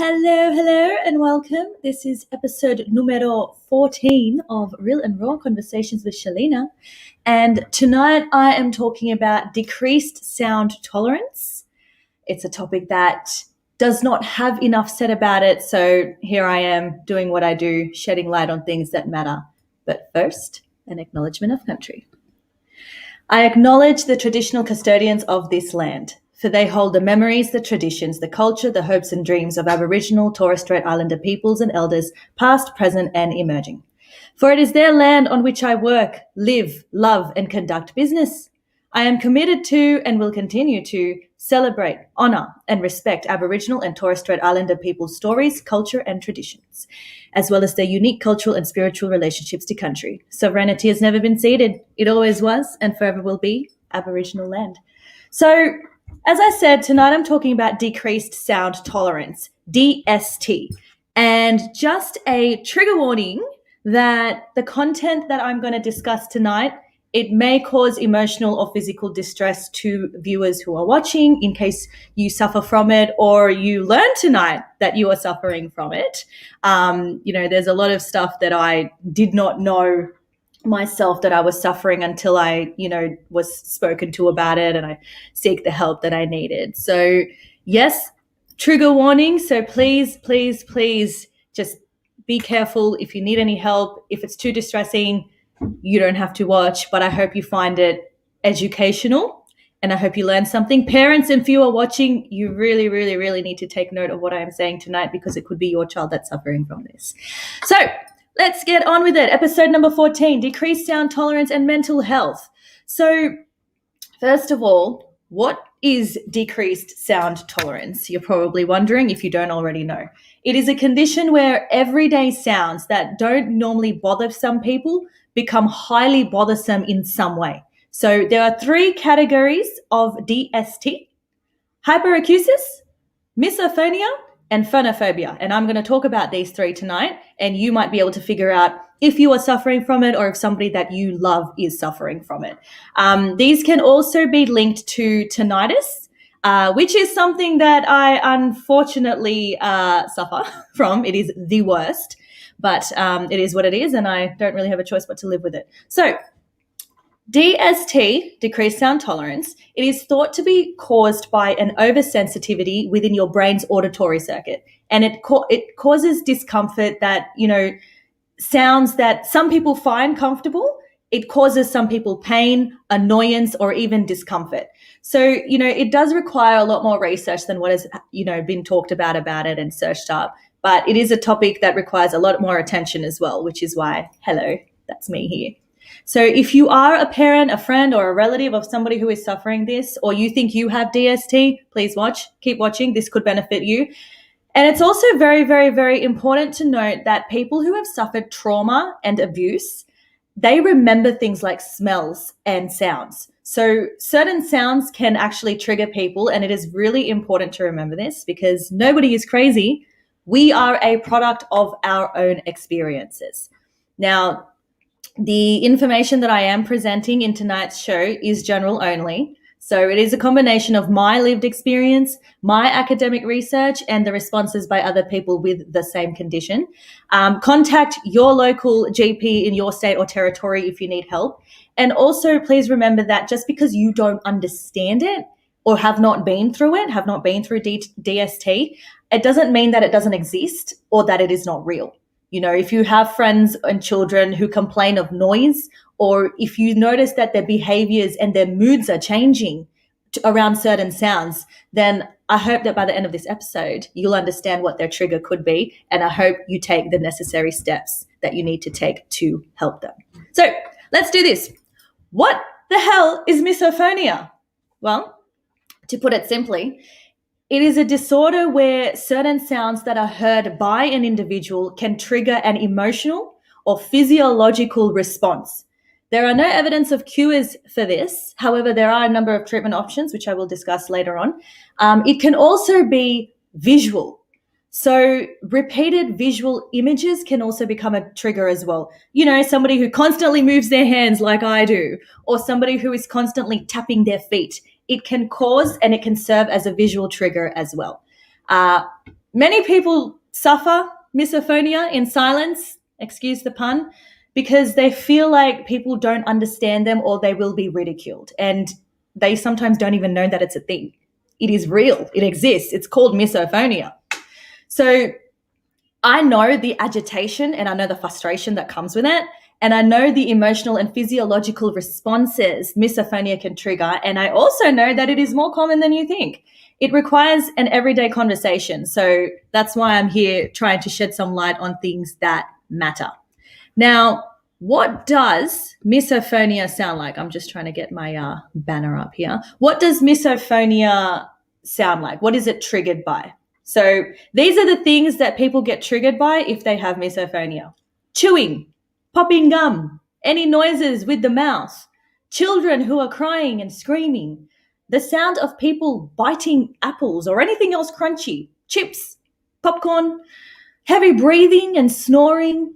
Hello, and welcome. This is episode numero 14 of Real and Raw Conversations with Shalina. And tonight I am talking about decreased sound tolerance. It's a topic that does not have enough said about it, so here I am doing what I do, shedding light on things that matter. But first, an acknowledgement of country. I acknowledge the traditional custodians of this land, for they hold the memories, the traditions, the culture, the hopes and dreams of Aboriginal, Torres Strait Islander peoples and elders, past, present and emerging. For it is their land on which I work, live, love and conduct business. I am committed to and will continue to celebrate, honour and respect Aboriginal and Torres Strait Islander people's stories, culture and traditions, as well as their unique cultural and spiritual relationships to country. Sovereignty has never been ceded. It always was and forever will be Aboriginal land. So, as I said, tonight I'm talking about decreased sound tolerance, DST, and just a trigger warning that the content that I'm going to discuss tonight, it may cause emotional or physical distress to viewers who are watching in case you suffer from it or you learn tonight that you are suffering from it. There's a lot of stuff that I did not know myself that I was suffering until I, was spoken to about it and I seek the help that I needed. So yes, trigger warning. So please just be careful. If you need any help, if it's too distressing, you don't have to watch, but I hope you find it educational and I hope you learn something. Parents, if you are watching, you really need to take note of what I am saying tonight because it could be your child that's suffering from this. So let's get on with it. Episode number 14, decreased sound tolerance and mental health. So first of all, what is decreased sound tolerance? You're probably wondering if you don't already know. It is a condition where everyday sounds that don't normally bother some people become highly bothersome in some way. So there are three categories of DST: hyperacusis, misophonia, and phonophobia. And I'm going to talk about these three tonight, and you might be able to figure out if you are suffering from it or if somebody that you love is suffering from it. These can also be linked to tinnitus, which is something that I unfortunately suffer from. It is the worst, but it is what it is, and I don't really have a choice but to live with it. So DST, decreased sound tolerance, it is thought to be caused by an oversensitivity within your brain's auditory circuit. And it causes discomfort that, sounds that some people find comfortable, it causes some people pain, annoyance, or even discomfort. So, it does require a lot more research than what has, been talked about it and searched up. But it is a topic that requires a lot more attention as well, which is why, hello, that's me here. So if you are a parent, a friend, or a relative of somebody who is suffering this, or you think you have DST, please keep watching. This could benefit you. And it's also very important to note that people who have suffered trauma and abuse, they remember things like smells and sounds. So certain sounds can actually trigger people, and it is really important to remember this because nobody is crazy. We are a product of our own experiences. Now, the information that I am presenting in tonight's show is general only. So it is a combination of my lived experience, my academic research, and the responses by other people with the same condition. Contact your local GP in your state or territory if you need help. And also, please remember that just because you don't understand it or have not been through DST, it doesn't mean that it doesn't exist or that it is not real. If you have friends and children who complain of noise, or if you notice that their behaviors and their moods are changing around certain sounds, then I hope that by the end of this episode, you'll understand what their trigger could be. And I hope you take the necessary steps that you need to take to help them. So let's do this. What the hell is misophonia? Well, to put it simply, it is a disorder where certain sounds that are heard by an individual can trigger an emotional or physiological response. There are no evidence of cures for this. However, there are a number of treatment options, which I will discuss later on. It can also be visual. So repeated visual images can also become a trigger as well. Somebody who constantly moves their hands like I do, or somebody who is constantly tapping their feet. It can cause and it can serve as a visual trigger as well. Many people suffer misophonia in silence, excuse the pun, because they feel like people don't understand them or they will be ridiculed. And they sometimes don't even know that it's a thing. It is real. It exists. It's called misophonia. So I know the agitation and I know the frustration that comes with it. And I know the emotional and physiological responses misophonia can trigger. And I also know that it is more common than you think. It requires an everyday conversation. So that's why I'm here trying to shed some light on things that matter. Now, what does misophonia sound like? I'm just trying to get my banner up here. What does misophonia sound like? What is it triggered by? So these are the things that people get triggered by if they have misophonia. Chewing, popping gum, any noises with the mouth, children who are crying and screaming, the sound of people biting apples or anything else crunchy, chips, popcorn, heavy breathing and snoring,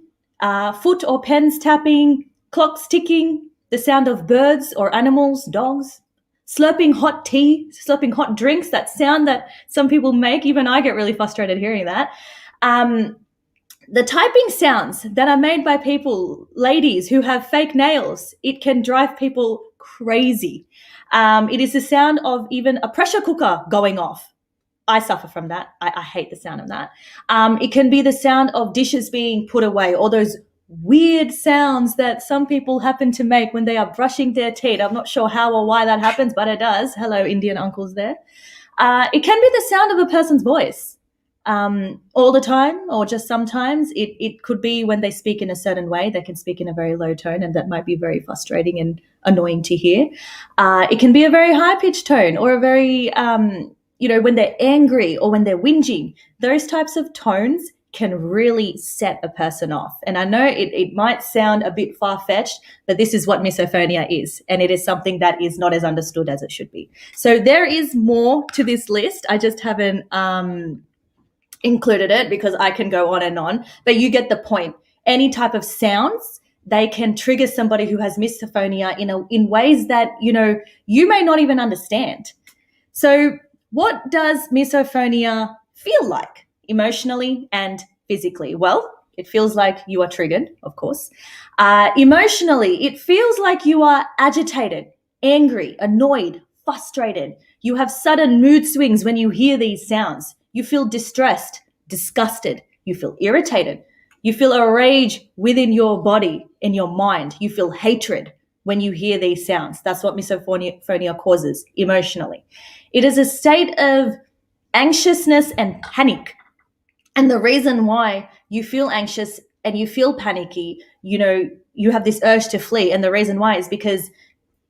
foot or pens tapping, clocks ticking, the sound of birds or animals, dogs, slurping hot tea, slurping hot drinks, that sound that some people make. Even I get really frustrated hearing that. The typing sounds that are made by people, ladies who have fake nails, it can drive people crazy. It is the sound of even a pressure cooker going off. I suffer from that. I hate the sound of that. It can be the sound of dishes being put away, or those weird sounds that some people happen to make when they are brushing their teeth. I'm not sure how or why that happens, but it does. Hello, Indian uncles there. It can be the sound of a person's voice all the time, or just sometimes. It could be when they speak in a certain way. They can speak in a very low tone, and that might be very frustrating and annoying to hear. It can be a very high-pitched tone, or a very when they're angry or when they're whinging. Those types of tones can really set a person off. And I know it might sound a bit far-fetched, but this is what misophonia is. And it is something that is not as understood as it should be. So there is more to this list. I just haven't included it because I can go on and on. But you get the point. Any type of sounds, they can trigger somebody who has misophonia in ways that, you may not even understand. So what does misophonia feel like emotionally and physically? Well, it feels like you are triggered, of course. Emotionally, it feels like you are agitated, angry, annoyed, frustrated. You have sudden mood swings when you hear these sounds. You feel distressed, disgusted. You feel irritated. You feel a rage within your body, in your mind. You feel hatred when you hear these sounds. That's what misophonia causes emotionally. It is a state of anxiousness and panic. And the reason why you feel anxious and you feel panicky, you have this urge to flee. And the reason why is because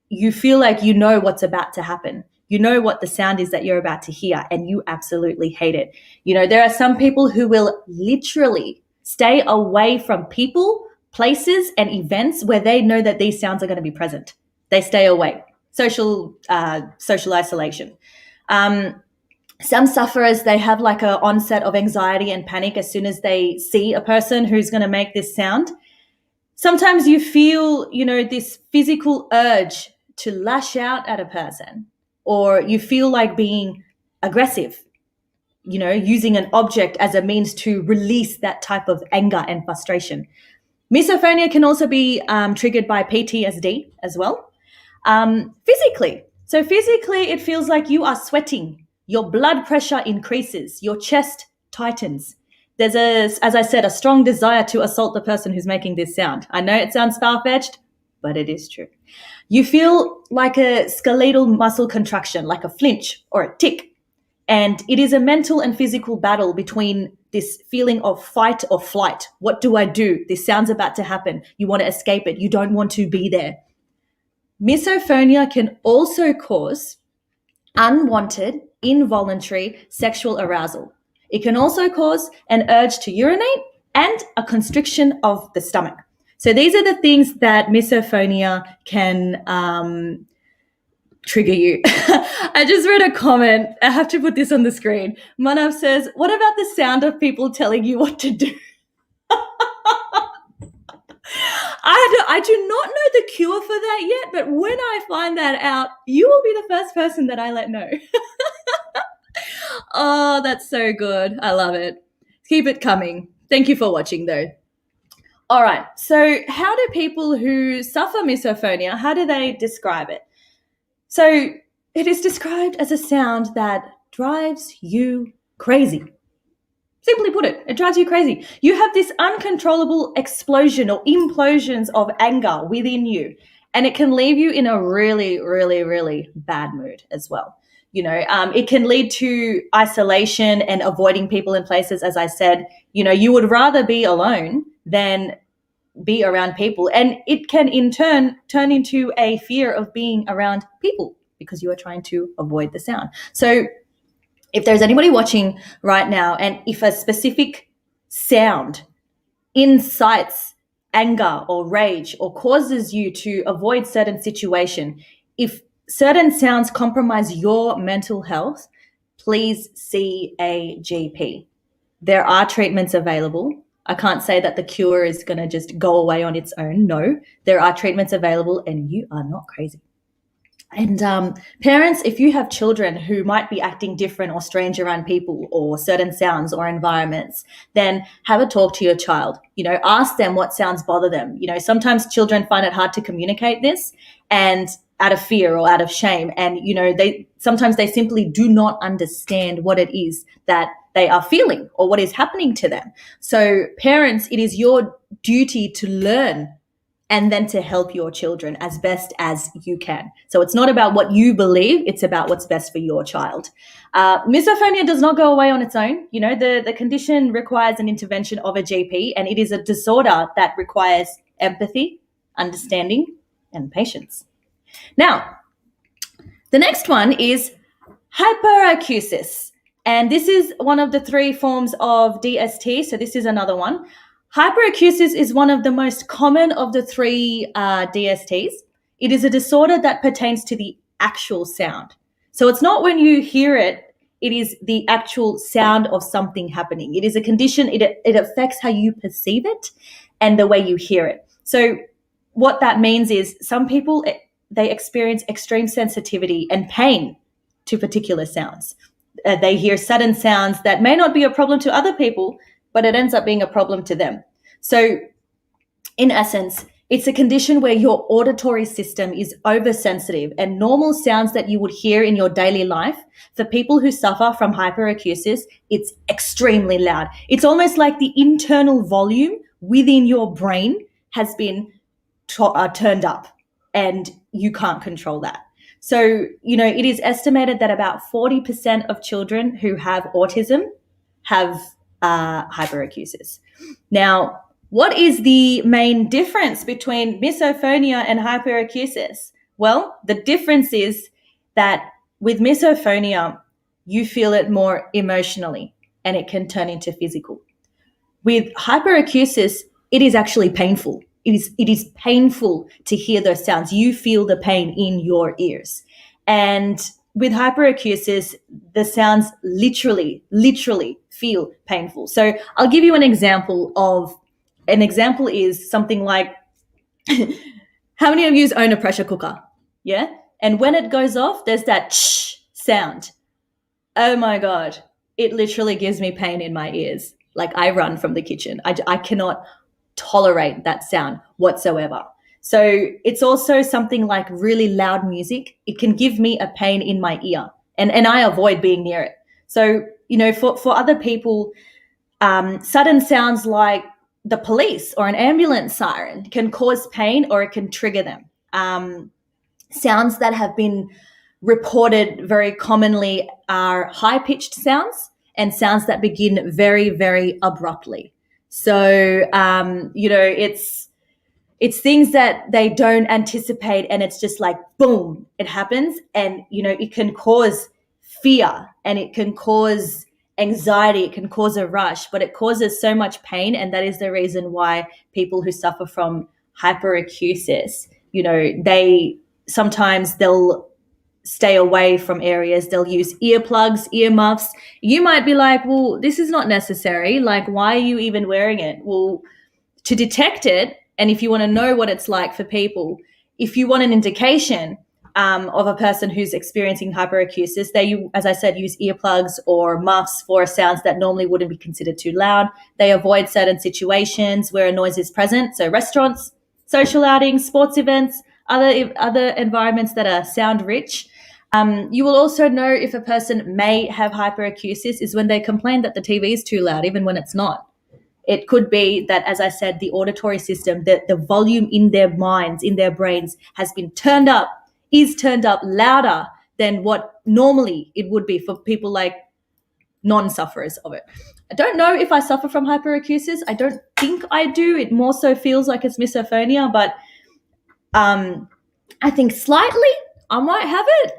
you feel like you know what's about to happen. You know what the sound is that you're about to hear, and you absolutely hate it. There are some people who will literally stay away from people, places, and events where they know that these sounds are going to be present. They stay away. Social isolation. Some sufferers, they have like an onset of anxiety and panic as soon as they see a person who's going to make this sound. Sometimes you feel, this physical urge to lash out at a person, or you feel like being aggressive, using an object as a means to release that type of anger and frustration. Misophonia can also be triggered by PTSD as well. Physically. So physically, it feels like you are sweating. Your blood pressure increases. Your chest tightens. There's, as I said, a strong desire to assault the person who's making this sound. I know it sounds far-fetched, but it is true. You feel like a skeletal muscle contraction, like a flinch or a tick. And it is a mental and physical battle between this feeling of fight or flight. What do I do? This sound's about to happen. You want to escape it. You don't want to be there. Misophonia can also cause unwanted, involuntary sexual arousal. It can also cause an urge to urinate and a constriction of the stomach. So these are the things that misophonia can trigger you. I just read a comment. I have to put this on the screen. Manav says, what about the sound of people telling you what to do? I do not know the cure for that yet, but when I find that out, you will be the first person that I let know. Oh, that's so good. I love it. Keep it coming. Thank you for watching, though. All right. So, how do people who suffer misophonia, how do they describe it? So, it is described as a sound that drives you crazy. Simply put it drives you crazy. You have this uncontrollable explosion or implosions of anger within you, and it can leave you in a really, really, really bad mood as well. It can lead to isolation and avoiding people in places. As I said, you would rather be alone than be around people. And it can in turn into a fear of being around people because you are trying to avoid the sound. So if there's anybody watching right now, and if a specific sound incites anger or rage or causes you to avoid certain situation, if certain sounds compromise your mental health, please see a GP. There are treatments available. I can't say that the cure is going to just go away on its own. No, there are treatments available, and you are not crazy. And parents, if you have children who might be acting different or strange around people or certain sounds or environments, then have a talk to your child. Ask them what sounds bother them. Sometimes children find it hard to communicate this, and out of fear or out of shame. And, sometimes they simply do not understand what it is that they are feeling or what is happening to them. So parents, it is your duty to learn and then to help your children as best as you can. So it's not about what you believe, it's about what's best for your child. Misophonia does not go away on its own. The condition requires an intervention of a GP, and it is a disorder that requires empathy, understanding, and patience. Now, the next one is hyperacusis. And this is one of the 3 forms of DST. So this is another one. Hyperacusis is one of the most common of the 3 DSTs. It is a disorder that pertains to the actual sound. So it's not when you hear it, it is the actual sound of something happening. It is a condition, it affects how you perceive it and the way you hear it. So what that means is some people, they experience extreme sensitivity and pain to particular sounds. They hear sudden sounds that may not be a problem to other people, but it ends up being a problem to them. So in essence, it's a condition where your auditory system is oversensitive, and normal sounds that you would hear in your daily life, for people who suffer from hyperacusis, it's extremely loud. It's almost like the internal volume within your brain has been turned up, and you can't control that. So, it is estimated that about 40% of children who have autism have hyperacusis. Now, what is the main difference between misophonia and hyperacusis? Well, the difference is that with misophonia, you feel it more emotionally, and it can turn into physical. With hyperacusis, it is actually painful. It is painful to hear those sounds. You feel the pain in your ears. And with hyperacusis, the sounds literally feel painful. So I'll give you an example is something like, how many of you own a pressure cooker? Yeah? And when it goes off, there's that shh sound. Oh my God. It literally gives me pain in my ears. Like, I run from the kitchen. I cannot tolerate that sound whatsoever. So it's also something like really loud music. It can give me a pain in my ear, and I avoid being near it. So, for other people, sudden sounds like the police or an ambulance siren can cause pain, or it can trigger them. Sounds that have been reported very commonly are high-pitched sounds and sounds that begin very, very abruptly. So, it's things that they don't anticipate, and it's just like, boom, it happens. And, it can cause fear, and it can cause anxiety, it can cause a rush, but it causes so much pain. And that is the reason why people who suffer from hyperacusis, they'll stay away from areas. They'll use earplugs, earmuffs. You might be like, well, this is not necessary. Like, why are you even wearing it? Well, to detect it, and if you want to know what it's like for people, if you want an indication, of a person who's experiencing hyperacusis, they, as I said, use earplugs or muffs for sounds that normally wouldn't be considered too loud. They avoid certain situations where a noise is present, so restaurants, social outings, sports events, other environments that are sound rich. You will also know if a person may have hyperacusis is when they complain that the TV is too loud, even when it's not. It could be that, as I said, the auditory system, the volume in their minds, in their brains, is turned up louder than what normally it would be for people like non-sufferers of it. I don't know if I suffer from hyperacusis. I don't think I do. It more so feels like it's misophonia, but I think slightly I might have it.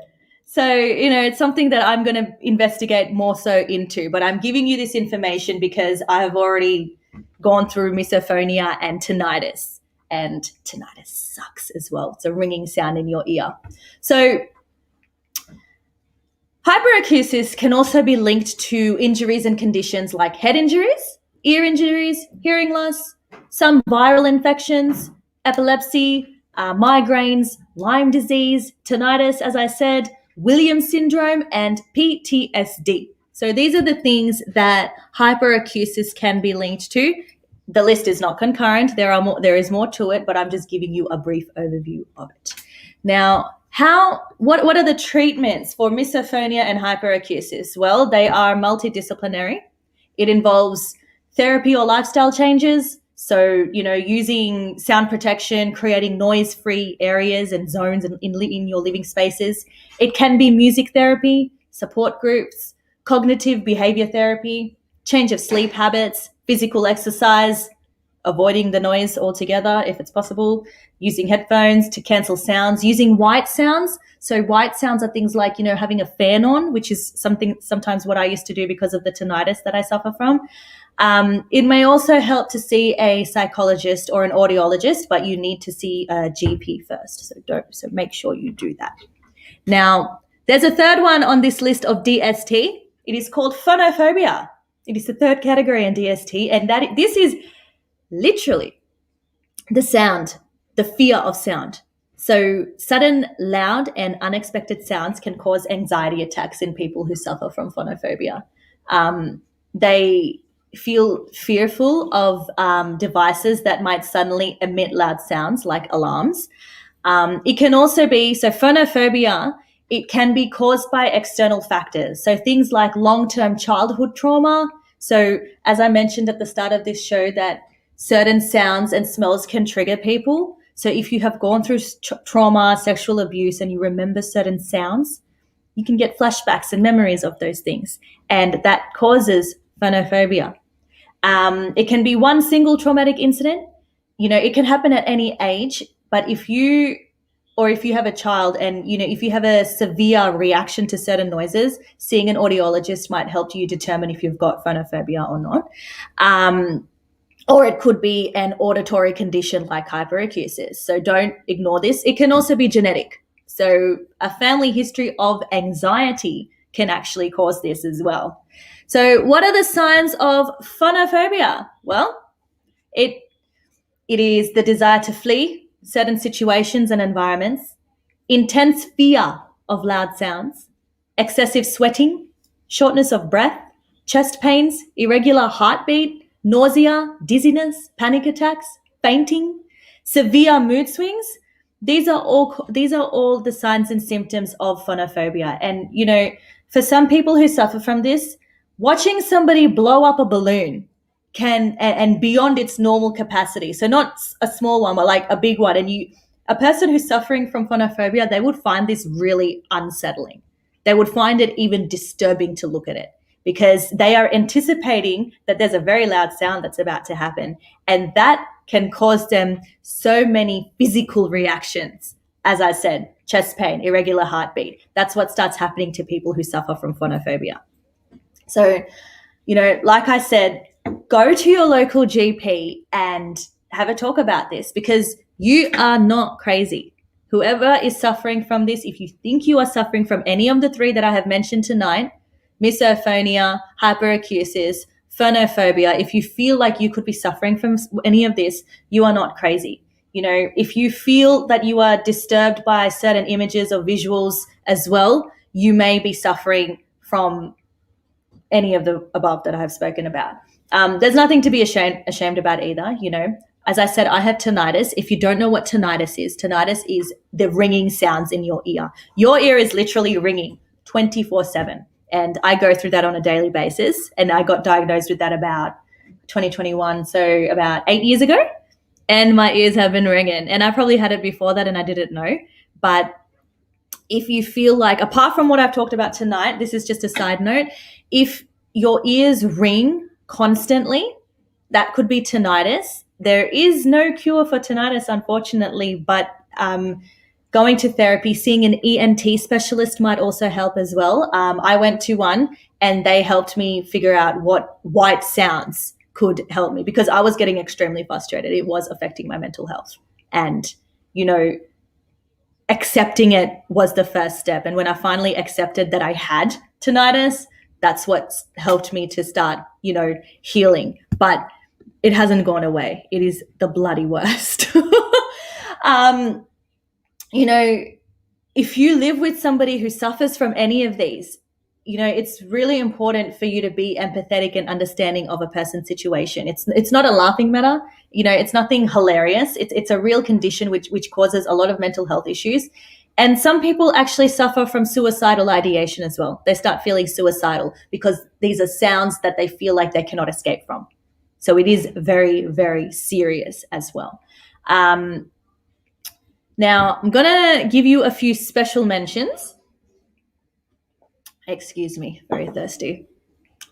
So, it's something that I'm going to investigate more so into, but I'm giving you this information because I have already gone through misophonia and tinnitus sucks as well. It's a ringing sound in your ear. So hyperacusis can also be linked to injuries and conditions like head injuries, ear injuries, hearing loss, some viral infections, epilepsy, migraines, Lyme disease, tinnitus, as I said, Williams syndrome, and PTSD. So these are the things that hyperacusis can be linked to. The list is not concurrent. There is more to it, but I'm just giving you a brief overview of it. Now, what are the treatments for misophonia and hyperacusis? Well, they are multidisciplinary. It involves therapy or lifestyle changes. So, using sound protection, creating noise-free areas and zones in your living spaces. It can be music therapy, support groups, cognitive behavior therapy, change of sleep habits, physical exercise, avoiding the noise altogether if it's possible, using headphones to cancel sounds, using white sounds. So white sounds are things like, having a fan on, which is sometimes what I used to do because of the tinnitus that I suffer from. It may also help to see a psychologist or an audiologist, but you need to see a GP first. So make sure you do that. Now, there's a third one on this list of DST. It is called phonophobia. It is the third category in DST, and this is literally the fear of sound. So sudden, loud, and unexpected sounds can cause anxiety attacks in people who suffer from phonophobia. They feel fearful of devices that might suddenly emit loud sounds like alarms. It can also be, so phonophobia, it can be caused by external factors. So things like long-term childhood trauma. So as I mentioned at the start of this show, that certain sounds and smells can trigger people. So if you have gone through trauma, sexual abuse, and you remember certain sounds, you can get flashbacks and memories of those things. And that causes phonophobia. It can be one single traumatic incident. It can happen at any age, but if you have a child and, if you have a severe reaction to certain noises, seeing an audiologist might help you determine if you've got phonophobia or not. Or it could be an auditory condition like hyperacusis. So don't ignore this. It can also be genetic. So a family history of anxiety can actually cause this as well. So what are the signs of phonophobia? Well, it is the desire to flee certain situations and environments, intense fear of loud sounds, excessive sweating, shortness of breath, chest pains, irregular heartbeat, nausea, dizziness, panic attacks, fainting, severe mood swings. These are all the signs and symptoms of phonophobia. And, for some people who suffer from this, watching somebody blow up a balloon can, and beyond its normal capacity, so not a small one, but like a big one, and a person who's suffering from phonophobia, they would find this really unsettling. They would find it even disturbing to look at it because they are anticipating that there's a very loud sound that's about to happen, and that can cause them so many physical reactions. As I said, chest pain, irregular heartbeat. That's what starts happening to people who suffer from phonophobia. So, like I said, go to your local GP and have a talk about this because you are not crazy. Whoever is suffering from this, if you think you are suffering from any of the three that I have mentioned tonight, misophonia, hyperacusis, phonophobia, if you feel like you could be suffering from any of this, you are not crazy. if you feel that you are disturbed by certain images or visuals as well, you may be suffering from any of the above that I have spoken about. There's nothing to be ashamed about either. As I said, I have tinnitus. If you don't know what tinnitus is the ringing sounds in your ear. Your ear is literally ringing 24/7. And I go through that on a daily basis. And I got diagnosed with that about 2021, so about 8 years ago. And my ears have been ringing. And I probably had it before that and I didn't know. But if you feel like, apart from what I've talked about tonight, this is just a side note, if your ears ring constantly, that could be tinnitus. There is no cure for tinnitus, unfortunately, but going to therapy, seeing an ENT specialist might also help as well. I went to one and they helped me figure out what white sounds could help me, because I was getting extremely frustrated. It was affecting my mental health. And, accepting it was the first step. And when I finally accepted that I had tinnitus, that's what helped me to start, healing. But it hasn't gone away. It is the bloody worst. If you live with somebody who suffers from any of these, it's really important for you to be empathetic and understanding of a person's situation. It's not a laughing matter. It's nothing hilarious. It's a real condition which causes a lot of mental health issues. And some people actually suffer from suicidal ideation as well. They start feeling suicidal because these are sounds that they feel like they cannot escape from. So it is very, very serious as well. Now, I'm going to give you a few special mentions. Excuse me, very thirsty.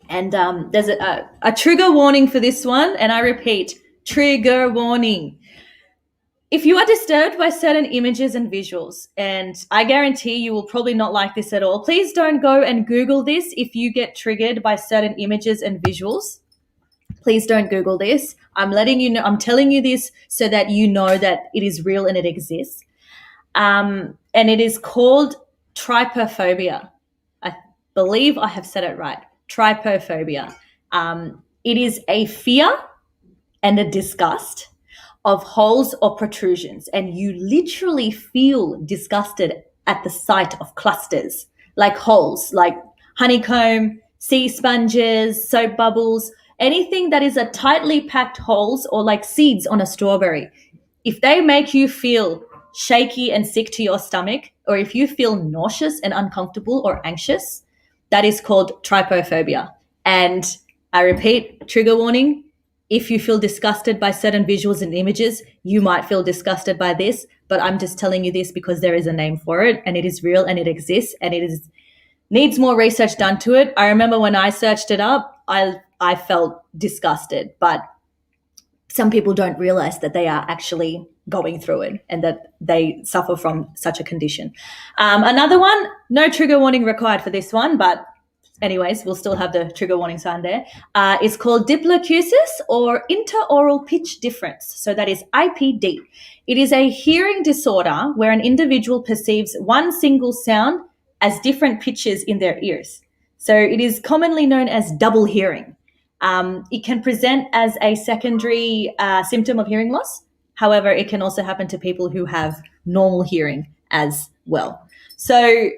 And there's a trigger warning for this one. And I repeat, trigger warning. If you are disturbed by certain images and visuals, and I guarantee you will probably not like this at all, please don't go and Google this if you get triggered by certain images and visuals. Please don't Google this. I'm letting you know, I'm telling you this so that you know that it is real and it exists. And it is called trypophobia. I believe I have said it right. Trypophobia. It is a fear and a disgust of holes or protrusions, and you literally feel disgusted at the sight of clusters, like holes, like honeycomb, sea sponges, soap bubbles, anything that is a tightly packed holes, or like seeds on a strawberry. If they make you feel shaky and sick to your stomach, or if you feel nauseous and uncomfortable or anxious, that is called trypophobia. And I repeat, trigger warning, if you feel disgusted by certain visuals and images, you might feel disgusted by this, but I'm just telling you this because there is a name for it, and it is real and it exists, and it needs more research done to it. I remember when I searched it up, I felt disgusted, but some people don't realize that they are actually going through it and that they suffer from such a condition. Another one, no trigger warning required for this one, but anyways, we'll still have the trigger warning sign there. It's called diploacusis, or interoral pitch difference. So that is IPD. It is a hearing disorder where an individual perceives one single sound as different pitches in their ears. So it is commonly known as double hearing. It can present as a secondary symptom of hearing loss. However, it can also happen to people who have normal hearing as well. So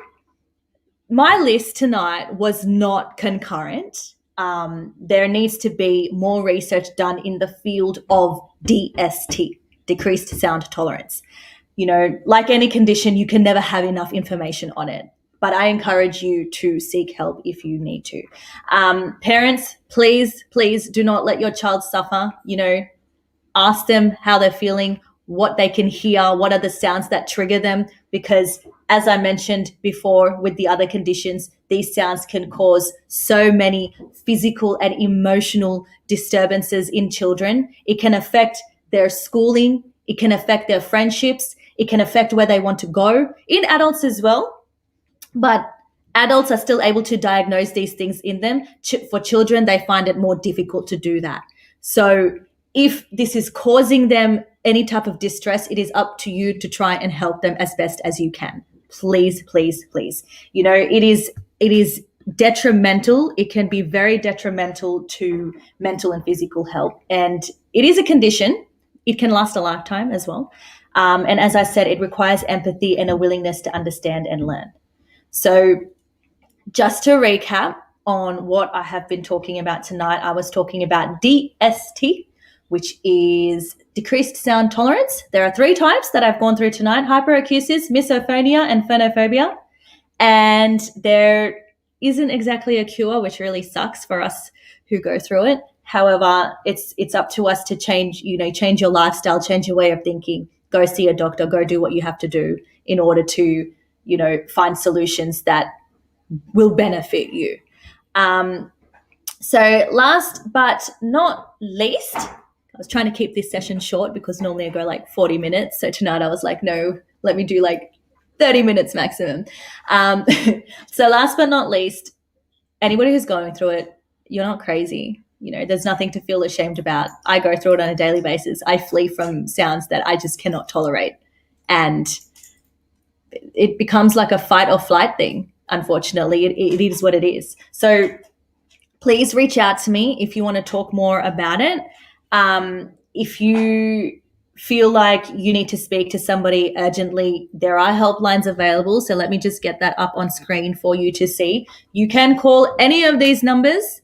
my list tonight was not concurrent. There needs to be more research done in the field of DST, decreased sound tolerance. Like any condition, you can never have enough information on it. But I encourage you to seek help if you need to. Parents, please do not let your child suffer. Ask them how they're feeling, what they can hear, what are the sounds that trigger them, because as I mentioned before with the other conditions, these sounds can cause so many physical and emotional disturbances in children. It can affect their schooling. It can affect their friendships. It can affect where they want to go, in adults as well. But adults are still able to diagnose these things in them. For children, they find it more difficult to do that. So if this is causing them any type of distress, it is up to you to try and help them as best as you can. Please. It is detrimental. It can be very detrimental to mental and physical health. And it is a condition. it can last a lifetime as well. And as I said, it requires empathy and a willingness to understand and learn. So just to recap on what I have been talking about tonight, I was talking about DST, which is decreased sound tolerance. There are 3 types that I've gone through tonight: hyperacusis, misophonia, and phonophobia. And there isn't exactly a cure, which really sucks for us who go through it. However, it's up to us to change your lifestyle, change your way of thinking, go see a doctor, go do what you have to do in order to, find solutions that will benefit you. So last but not least, I was trying to keep this session short because normally I go like 40 minutes. So tonight I was like, no, let me do like 30 minutes maximum. So last but not least, anybody who's going through it, you're not crazy. There's nothing to feel ashamed about. I go through it on a daily basis. I flee from sounds that I just cannot tolerate. And it becomes like a fight or flight thing. Unfortunately, it is what it is. So please reach out to me if you want to talk more about it. If you feel like you need to speak to somebody urgently, there are helplines available. So let me just get that up on screen for you to see. You can call any of these numbers: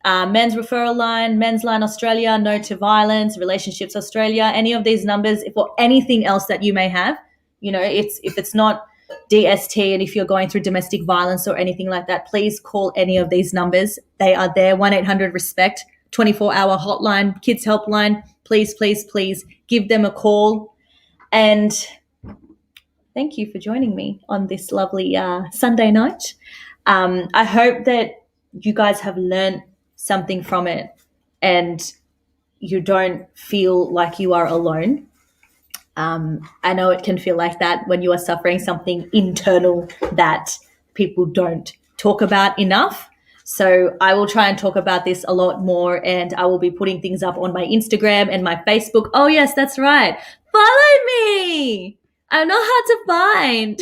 Men's Referral Line, Men's Line Australia, No to Violence, Relationships Australia, any of these numbers for anything else that you may have. If it's not DST and if you're going through domestic violence or anything like that, please call any of these numbers. They are there. 1-800-RESPECT, 24-hour hotline, kids helpline. Please, please, please give them a call. And thank you for joining me on this lovely Sunday night. I hope that you guys have learned something from it and you don't feel like you are alone. I know it can feel like that when you are suffering something internal that people don't talk about enough. So I will try and talk about this a lot more, and I will be putting things up on my Instagram and my Facebook. Oh, yes, that's right. Follow me. I'm not hard to find.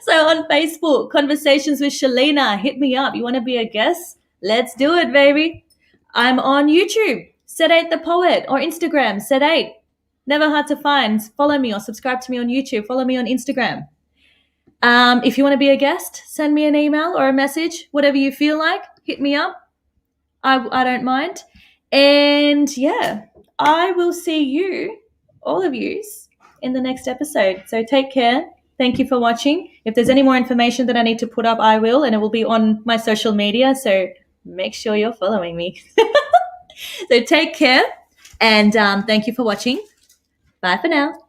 So on Facebook, Conversations with Shalina, hit me up. You want to be a guest? Let's do it, baby. I'm on YouTube, Sedate the Poet, or Instagram, Sedate. Never hard to find. Follow me or subscribe to me on YouTube. Follow me on Instagram. If you want to be a guest, send me an email or a message, whatever you feel like. Hit me up. I don't mind. And yeah, I will see you, all of yous, in the next episode. So take care. Thank you for watching. If there's any more information that I need to put up, I will, and it will be on my social media. So make sure you're following me. So take care, and thank you for watching. Bye for now.